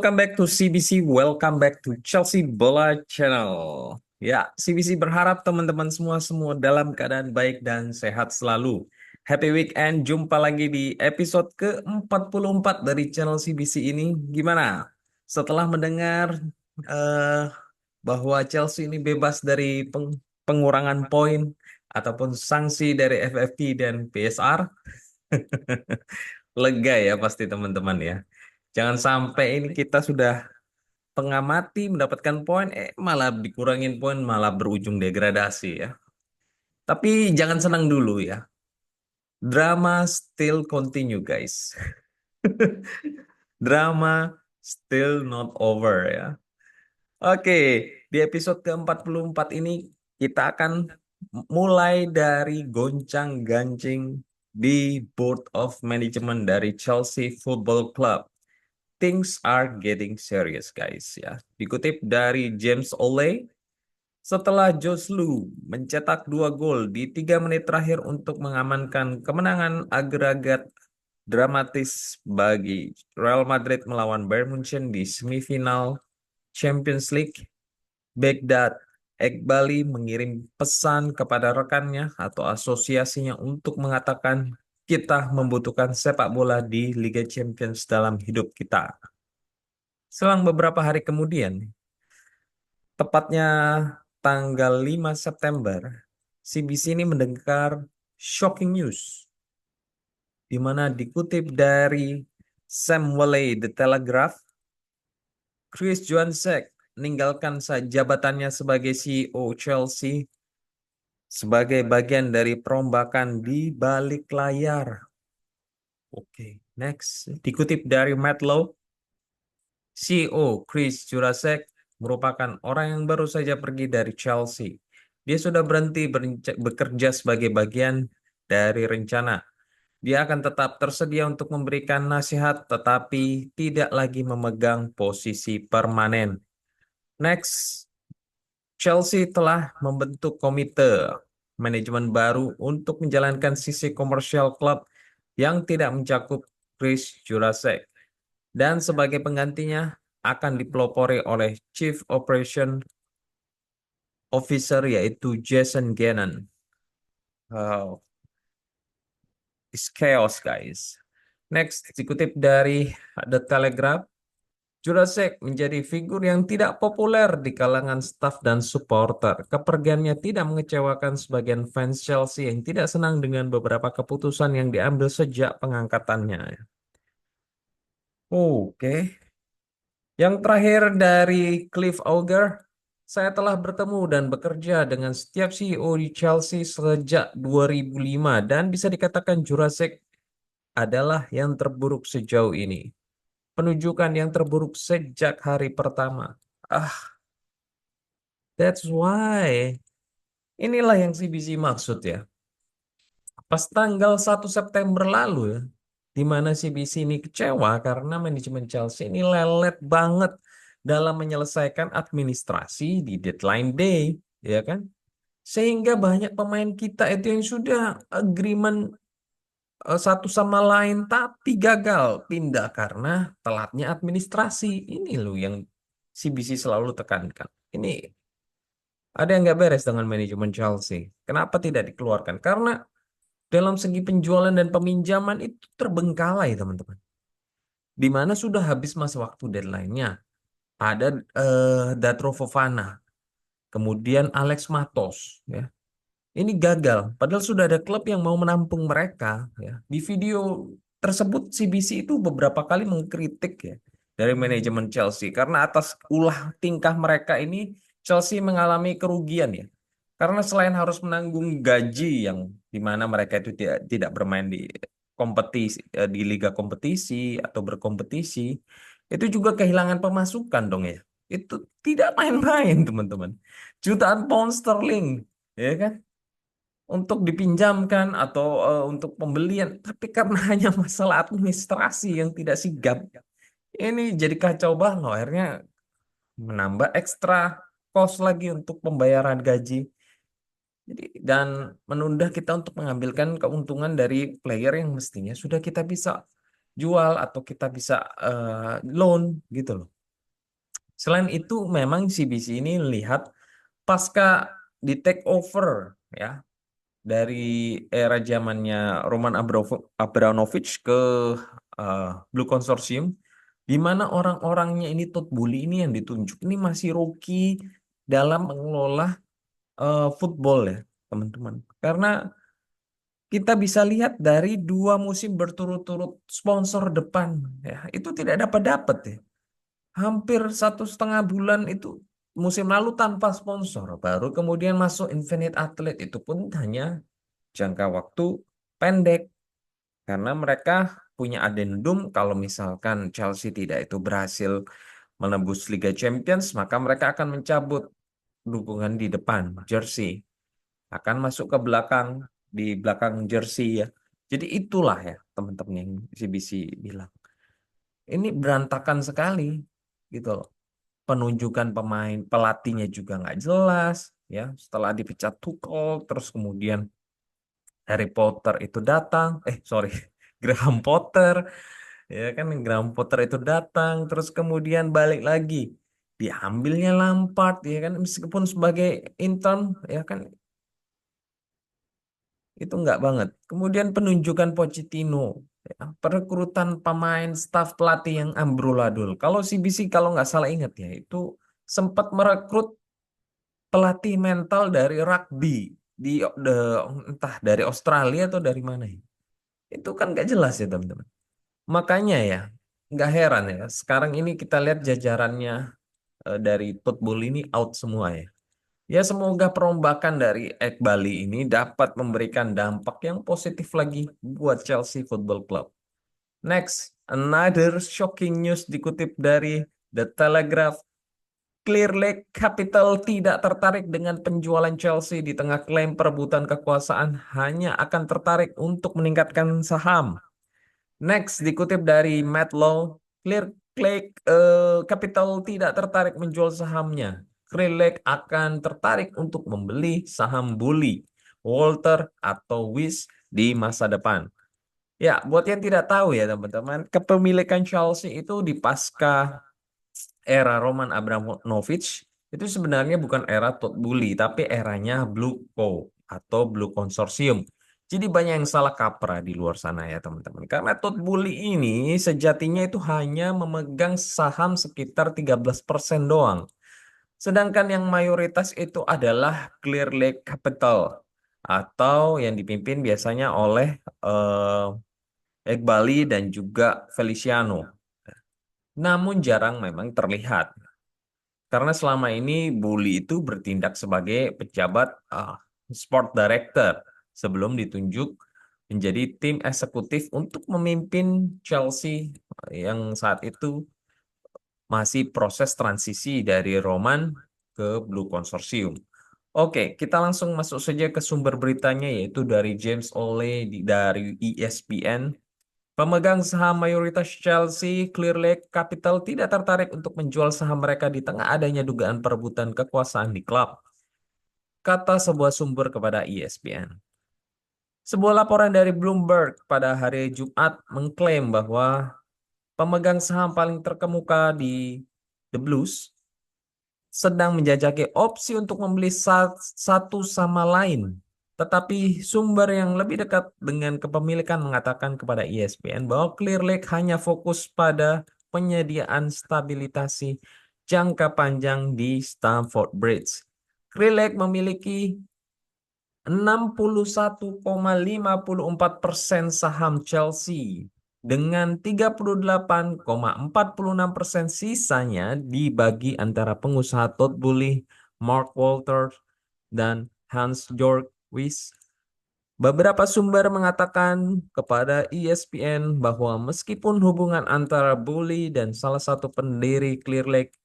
Welcome back to CBC, welcome back to Chelsea Bola Channel. Ya, CBC berharap teman-teman semua dalam keadaan baik dan sehat selalu. Happy weekend, jumpa lagi di episode ke-44 dari channel CBC ini. Gimana? Setelah mendengar eh, bahwa Chelsea ini bebas dari pengurangan poin ataupun sanksi dari FFP dan PSR, lega ya pasti teman-teman ya. Jangan sampai ini kita sudah pengamati mendapatkan poin, malah dikurangin poin, malah berujung degradasi ya. Tapi jangan senang dulu ya. Drama still continue, guys. Drama still not over ya. Oke, di episode ke-44 ini kita akan mulai dari goncang-gancing di Board of Management dari Chelsea Football Club. Things are getting serious, guys ya. Dikutip dari James Ole, setelah Joselu mencetak 2 gol di 3 menit terakhir untuk mengamankan kemenangan agregat dramatis bagi Real Madrid melawan Bayern Munchen di semifinal Champions League, Baghdad Ekbali mengirim pesan kepada rekannya atau asosiasinya untuk mengatakan kita membutuhkan sepak bola di Liga Champions dalam hidup kita. Selang beberapa hari kemudian, tepatnya tanggal 5 September, CBC ini mendengar shocking news, di mana dikutip dari Sam Walley, The Telegraph, Chris Johansek meninggalkan jabatannya sebagai CEO Chelsea sebagai bagian dari perombakan di balik layar. Oke, next. Dikutip dari Matlow, CEO Chris Jurasek merupakan orang yang baru saja pergi dari Chelsea. Dia sudah berhenti bekerja sebagai bagian dari rencana. Dia akan tetap tersedia untuk memberikan nasihat, tetapi tidak lagi memegang posisi permanen. Next, Chelsea telah membentuk komite manajemen baru untuk menjalankan sisi komersial klub yang tidak mencakup Chris Jurasek. Dan sebagai penggantinya akan dipelopori oleh Chief Operation Officer yaitu Jason Gannon. Wow, it's chaos, guys. Next, dikutip dari The Telegraph, Jurasek menjadi figur yang tidak populer di kalangan staf dan supporter. Kepergiannya tidak mengecewakan sebagian fans Chelsea yang tidak senang dengan beberapa keputusan yang diambil sejak pengangkatannya. Oke. Yang terakhir dari Cliff Auger, saya telah bertemu dan bekerja dengan setiap CEO di Chelsea sejak 2005 dan bisa dikatakan Jurasek adalah yang terburuk sejauh ini. Penunjukan yang terburuk sejak hari pertama. Ah, that's why. Inilah yang CBC maksud ya. Pas tanggal 1 September lalu ya, di mana CBC ini kecewa karena manajemen Chelsea ini lelet banget dalam menyelesaikan administrasi di deadline day, ya kan? Sehingga banyak pemain kita itu yang sudah agreement satu sama lain tapi gagal pindah karena telatnya administrasi. Ini loh yang CBC selalu tekankan. Ini ada yang nggak beres dengan manajemen Chelsea. Kenapa tidak dikeluarkan? Karena dalam segi penjualan dan peminjaman itu terbengkalai, teman-teman. Di mana sudah habis masa waktu deadline-nya. Ada Datro Fofana, kemudian Alex Matos, ya. Ini gagal, padahal sudah ada klub yang mau menampung mereka, ya. Di video tersebut CBC itu beberapa kali mengkritik ya dari manajemen Chelsea karena atas ulah tingkah mereka ini Chelsea mengalami kerugian ya. Karena selain harus menanggung gaji yang di mana mereka itu tidak bermain di kompetisi di liga kompetisi atau berkompetisi, itu juga kehilangan pemasukan dong ya. Itu tidak main-main, teman-teman. Jutaan pound sterling, ya kan? Untuk dipinjamkan atau untuk pembelian, tapi karena hanya masalah administrasi yang tidak sigap, ini jadi kacau balau. Akhirnya menambah ekstra cost lagi untuk pembayaran gaji. Jadi dan menunda kita untuk mengambilkan keuntungan dari player yang mestinya sudah kita bisa jual atau kita bisa loan gitu loh. Selain itu, memang CBC ini lihat pasca di take over ya dari era zamannya Roman Abramovich ke eh, Blue Consortium, di mana orang-orangnya ini Todd Boehly ini yang ditunjuk ini masih rookie dalam mengelola football ya, teman-teman. Karena kita bisa lihat dari 2 musim berturut-turut sponsor depan ya, itu tidak dapat ya. Hampir 1,5 bulan itu musim lalu tanpa sponsor, baru kemudian masuk Infinite Athlete, itu pun hanya jangka waktu pendek karena mereka punya adendum kalau misalkan Chelsea tidak itu berhasil menembus Liga Champions, maka mereka akan mencabut dukungan di depan jersey, akan masuk ke belakang, di belakang jersey ya. Jadi itulah ya teman-teman yang CBC bilang. Ini berantakan sekali gitu loh. Penunjukan pemain, pelatihnya juga nggak jelas ya. Setelah dipecat Tuchel, terus kemudian Harry Potter itu datang, sorry, Graham Potter, ya kan Graham Potter itu datang, terus kemudian balik lagi, diambilnya Lampard, ya kan meskipun sebagai intern, ya kan itu nggak banget. Kemudian penunjukan Pochettino, ya, perekrutan pemain, staf pelatih yang amburadul. Kalau CBC kalau nggak salah ingat ya, itu sempat merekrut pelatih mental dari rugby di entah dari Australia atau dari mana ya. Itu kan nggak jelas ya teman-teman. Makanya ya, nggak heran ya. Sekarang ini kita lihat jajarannya dari football ini out semua ya. Ya semoga perombakan dari Bali ini dapat memberikan dampak yang positif lagi buat Chelsea Football Club. Next, another shocking news dikutip dari The Telegraph. Clear Lake Capital tidak tertarik dengan penjualan Chelsea di tengah klaim perebutan kekuasaan, hanya akan tertarik untuk meningkatkan saham. Next, dikutip dari Matlow, Clear Lake Capital tidak tertarik menjual sahamnya. Clear Lake akan tertarik untuk membeli saham Bully, Walter, atau Wish di masa depan. Ya, buat yang tidak tahu ya teman-teman, kepemilikan Chelsea itu di pasca era Roman Abramovich itu sebenarnya bukan era Todd Boehly, tapi eranya Blue Co atau Blue Consortium. Jadi banyak yang salah kaprah di luar sana ya teman-teman. Karena Todd Boehly ini sejatinya itu hanya memegang saham sekitar 13% doang. Sedangkan yang mayoritas itu adalah Clear Lake Capital atau yang dipimpin biasanya oleh Iqbal dan juga Feliciano. Namun jarang memang terlihat. Karena selama ini Bully itu bertindak sebagai pejabat sport director sebelum ditunjuk menjadi tim eksekutif untuk memimpin Chelsea yang saat itu masih proses transisi dari Roman ke Blue Consortium. Oke, kita langsung masuk saja ke sumber beritanya yaitu dari James Ole dari ESPN. Pemegang saham mayoritas Chelsea, Clear Lake Capital tidak tertarik untuk menjual saham mereka di tengah adanya dugaan perebutan kekuasaan di klub, kata sebuah sumber kepada ESPN. Sebuah laporan dari Bloomberg pada hari Jumat mengklaim bahwa pemegang saham paling terkemuka di The Blues sedang menjajaki opsi untuk membeli satu sama lain. Tetapi sumber yang lebih dekat dengan kepemilikan mengatakan kepada ESPN bahwa Clear Lake hanya fokus pada penyediaan stabilitasi jangka panjang di Stamford Bridge. Clear Lake memiliki 61,54% saham Chelsea dengan 38,46% sisanya dibagi antara pengusaha Todd Boehly, Mark Walters, dan Hans-Jörg Wyss. Beberapa sumber mengatakan kepada ESPN bahwa meskipun hubungan antara Boehly dan salah satu pendiri Clear Lake,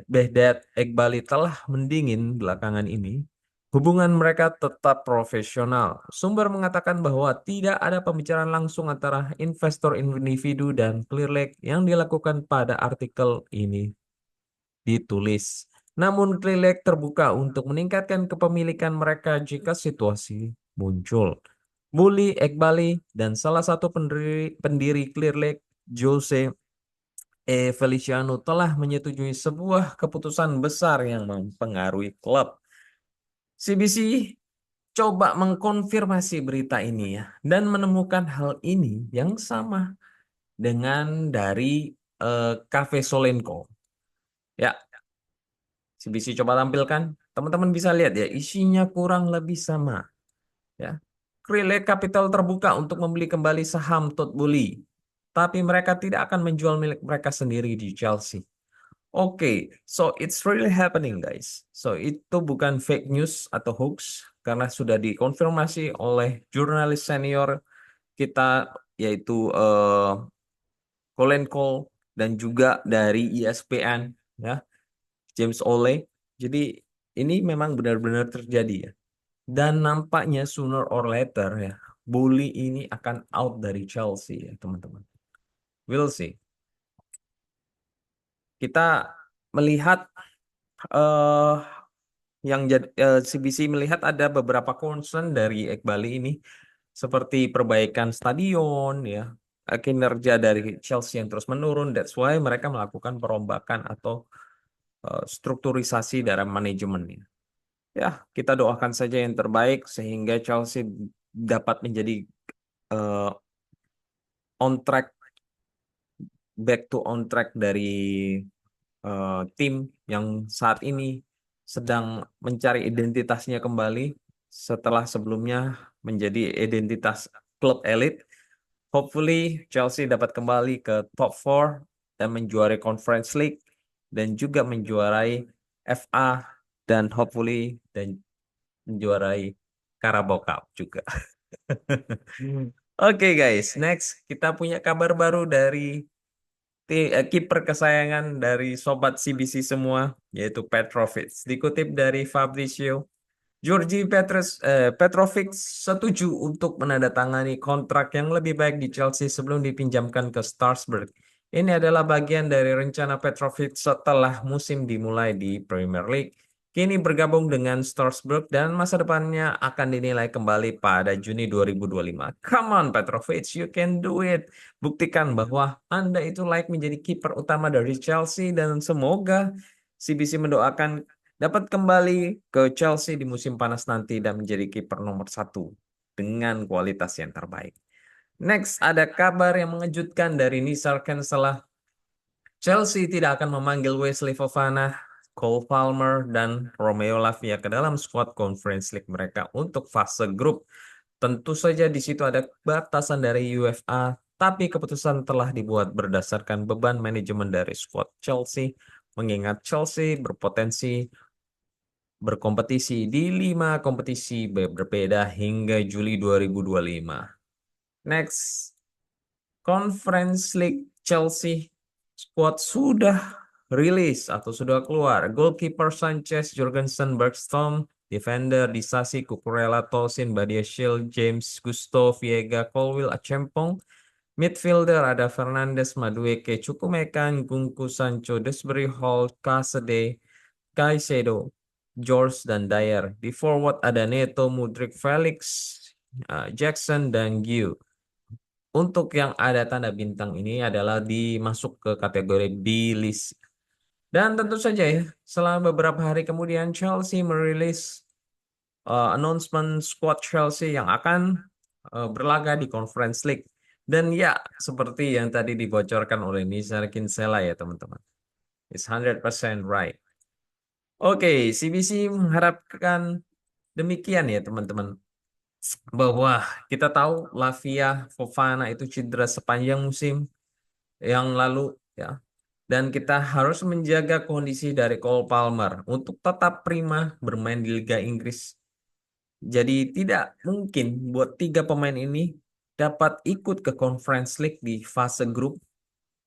Behdad Eghbali telah mendingin belakangan ini, hubungan mereka tetap profesional. Sumber mengatakan bahwa tidak ada pembicaraan langsung antara investor individu dan Clear Lake yang dilakukan pada artikel ini ditulis. Namun Clear Lake terbuka untuk meningkatkan kepemilikan mereka jika situasi muncul. Bully Eghbali dan salah satu pendiri Clear Lake, Jose Feliciano telah menyetujui sebuah keputusan besar yang mempengaruhi klub. CBC coba mengkonfirmasi berita ini ya dan menemukan hal ini yang sama dengan dari Cafe Solenko. Ya, CBC coba tampilkan. Teman-teman bisa lihat ya, isinya kurang lebih sama. Ya, Krille Capital terbuka untuk membeli kembali saham Todd Boehly, tapi mereka tidak akan menjual milik mereka sendiri di Chelsea. Oke, so it's really happening, guys. So itu bukan fake news atau hoax karena sudah dikonfirmasi oleh jurnalis senior kita yaitu Colin Cole dan juga dari ESPN ya, James Ole. Jadi ini memang benar-benar terjadi ya. Dan nampaknya sooner or later ya, Bully ini akan out dari Chelsea ya, teman-teman. We'll see. Kita melihat eh CBC melihat ada beberapa concern dari Ekbali ini seperti perbaikan stadion ya, kinerja dari Chelsea yang terus menurun. That's why mereka melakukan perombakan atau strukturisasi dalam manajemennya. Ya, kita doakan saja yang terbaik sehingga Chelsea dapat menjadi eh, on track, back to on track dari tim yang saat ini sedang mencari identitasnya kembali setelah sebelumnya menjadi identitas klub elit. Hopefully Chelsea dapat kembali ke top 4 dan menjuarai Conference League dan juga menjuarai FA dan hopefully dan menjuarai Carabao Cup juga. Oke guys, next kita punya kabar baru dari kiper kesayangan dari sobat CBC semua, yaitu Petrovic. Dikutip dari Fabrizio, Petrovic setuju untuk menandatangani kontrak yang lebih baik di Chelsea sebelum dipinjamkan ke Strasbourg. Ini adalah bagian dari rencana Petrovic setelah musim dimulai di Premier League. Kini bergabung dengan Strasbourg dan masa depannya akan dinilai kembali pada Juni 2025. Come on Petrovic, you can do it. Buktikan bahwa Anda itu layak menjadi kiper utama dari Chelsea dan semoga CBC mendoakan dapat kembali ke Chelsea di musim panas nanti dan menjadi kiper nomor 1 dengan kualitas yang terbaik. Next, ada kabar yang mengejutkan dari Nisar setelah Chelsea tidak akan memanggil Wesley Fofana, Cole Palmer, dan Romeo Lavia ke dalam skuad Conference League mereka untuk fase grup. Tentu saja di situ ada batasan dari UEFA, tapi keputusan telah dibuat berdasarkan beban manajemen dari skuad Chelsea, mengingat Chelsea berpotensi berkompetisi di 5 kompetisi berbeda hingga Juli 2025. Next, Conference League Chelsea squad sudah rilis atau sudah keluar. Goalkeeper Sanchez, Jorgensen, Bergstrom, defender Disasi, Cucurella, Tosin, Badiashile, James, Gusto, Viega, Colwill, Achempong. Midfielder ada Fernandes, Madueke, Chukwuemeka, Nkunku, Sancho, Desbury Hall, Kasede, Caicedo, George, dan Dyer. Di forward ada Neto, Mudryk, Felix, Jackson, dan Giu. Untuk yang ada tanda bintang ini adalah dimasuk ke kategori B-list. Dan tentu saja ya, setelah beberapa hari kemudian Chelsea merilis announcement squad Chelsea yang akan berlaga di Conference League. Dan ya, seperti yang tadi dibocorkan oleh Nizar Kinsella ya teman-teman. It's 100% right. Oke, CBC mengharapkan demikian ya teman-teman. Bahwa kita tahu Lavia Fofana itu cedera sepanjang musim yang lalu ya. Dan kita harus menjaga kondisi dari Cole Palmer untuk tetap prima bermain di Liga Inggris. Jadi tidak mungkin buat 3 pemain ini dapat ikut ke Conference League di fase grup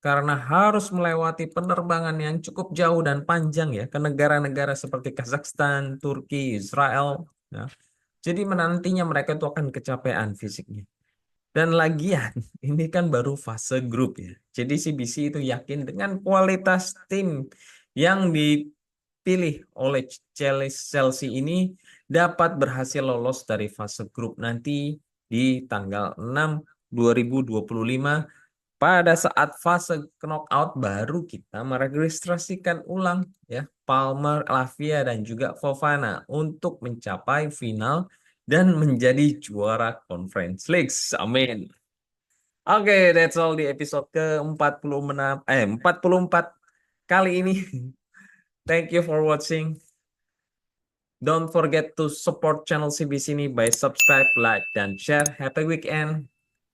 karena harus melewati penerbangan yang cukup jauh dan panjang ya ke negara-negara seperti Kazakhstan, Turki, Israel. Ya. Jadi menantinya mereka itu akan kecapean fisiknya. Dan lagian ini kan baru fase grup ya. Jadi CBC itu yakin dengan kualitas tim yang dipilih oleh Chelsea ini dapat berhasil lolos dari fase grup nanti di tanggal 6 2025 Pada saat fase knockout baru kita meregistrasikan ulang ya Palmer, Lavia dan juga Fofana untuk mencapai final dan menjadi juara Conference League. Amin. Oke, that's all di episode ke-46 44 kali ini. Thank you for watching. Don't forget to support channel CB sini by subscribe, like, dan share. Happy weekend.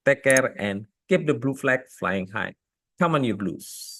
Take care and keep the blue flag flying high. Come on, you blues.